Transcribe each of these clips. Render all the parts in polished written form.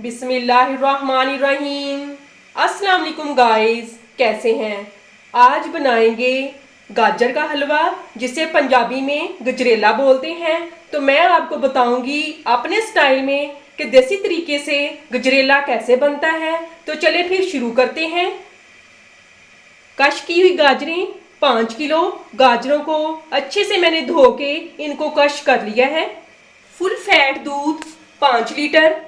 बिस्मिल्लाहिर्रहमानिर्रहीम। अस्सलाम वालेकुम गाइस, कैसे हैं? आज बनाएंगे गाजर का हलवा, जिसे पंजाबी में गजरेला बोलते हैं। तो मैं आपको बताऊंगी अपने स्टाइल में कि देसी तरीके से गजरेला कैसे बनता है। तो चले फिर शुरू करते हैं। कश की हुई गाजरें 5 किलो। गाजरों को अच्छे से मैंने धो के इनको कश कर लिया है। फुल फैट दूध 5 लीटर।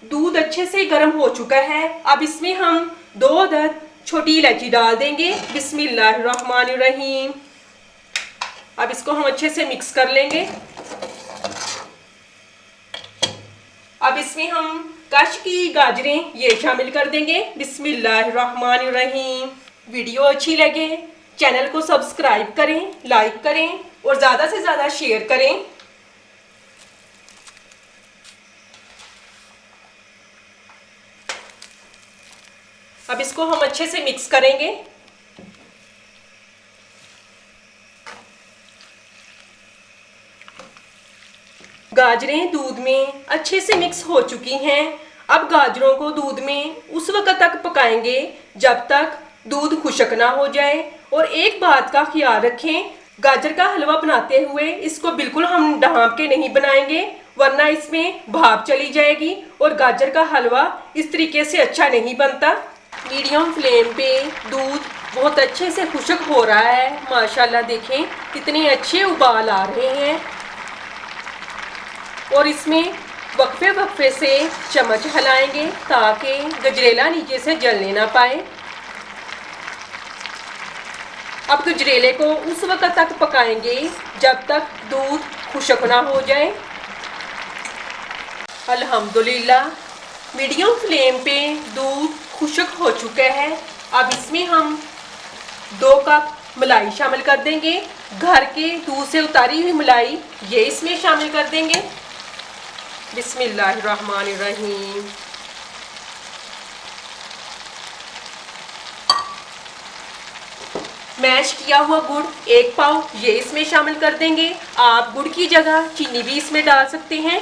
दूध अच्छे से गर्म हो चुका है। अब इसमें हम 2 अदद छोटी इलायची डाल देंगे। बिस्मिल्लाहिर्रहमानिर्रहीम। अब इसको हम अच्छे से मिक्स कर लेंगे। अब इसमें हम कश की गाजरें ये शामिल कर देंगे। बिस्मिल्लाहिर्रहमानिर्रहीम। वीडियो अच्छी लगे चैनल को सब्सक्राइब करें, लाइक करें और ज़्यादा से ज़्यादा शेयर करें। अब इसको हम अच्छे से मिक्स करेंगे। गाजरें दूध में अच्छे से मिक्स हो चुकी हैं। अब गाजरों को दूध में उस वक्त तक पकाएंगे जब तक दूध खुश्क ना हो जाए। और एक बात का ख्याल रखें, गाजर का हलवा बनाते हुए इसको बिल्कुल हम ढाँप के नहीं बनाएंगे, वरना इसमें भाप चली जाएगी और गाजर का हलवा इस तरीके से अच्छा नहीं बनता। मीडियम फ्लेम पे दूध बहुत अच्छे से खुश्क हो रहा है। माशाल्लाह देखें कितने अच्छे उबाल आ रहे हैं। और इसमें वक्फे वक्फे से चम्मच हिलाएंगे ताकि गजरेला नीचे से जलने ना पाए। अब गजरेले को उस वक्त तक पकाएंगे जब तक दूध खुश्क ना हो जाए। अल्हम्दुलिल्लाह मीडियम फ्लेम पे दूध खुश्क हो चुका है। अब इसमें हम 2 कप मलाई शामिल कर देंगे। घर के दूध से उतारी हुई मलाई ये इसमें शामिल कर देंगे। बिस्मिल्लाहिर्रहमानिर्रहीम। मैश किया हुआ गुड़ 1 पाव ये इसमें शामिल कर देंगे। आप गुड़ की जगह चीनी भी इसमें डाल सकते हैं।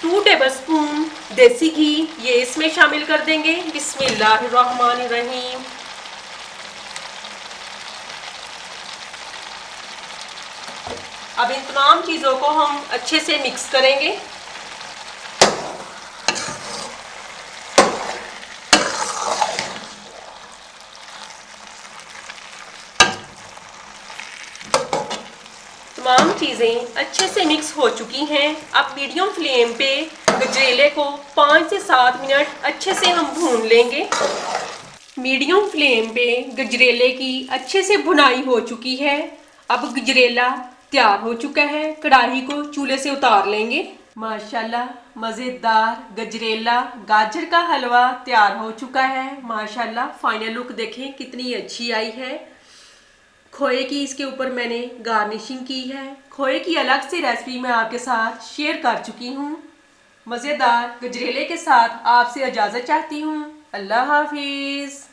2 टेबलस्पून देसी घी ये इसमें शामिल कर देंगे। बिस्मिल्लाहिर्रहमानिर्रहीम। अब इन तमाम चीज़ों को हम अच्छे से मिक्स करेंगे। तमाम चीज़ें अच्छे से मिक्स हो चुकी हैं। अब मीडियम फ्लेम पे गजरेले को 5 से 7 मिनट अच्छे से हम भून लेंगे। मीडियम फ्लेम पे गजरेले की अच्छे से भुनाई हो चुकी है। अब गजरेला तैयार हो चुका है। कढ़ाई को चूल्हे से उतार लेंगे। माशाल्लाह मज़ेदार गजरेला गाजर का हलवा तैयार हो चुका है। माशाल्लाह फाइनल लुक देखें कितनी अच्छी आई है। खोए की इसके ऊपर मैंने गार्निशिंग की है। खोए की अलग से रेसिपी मैं आपके साथ शेयर कर चुकी हूँ। मज़ेदार गजरेले के साथ आपसे इजाज़त चाहती हूँ। अल्लाह हाफिज़।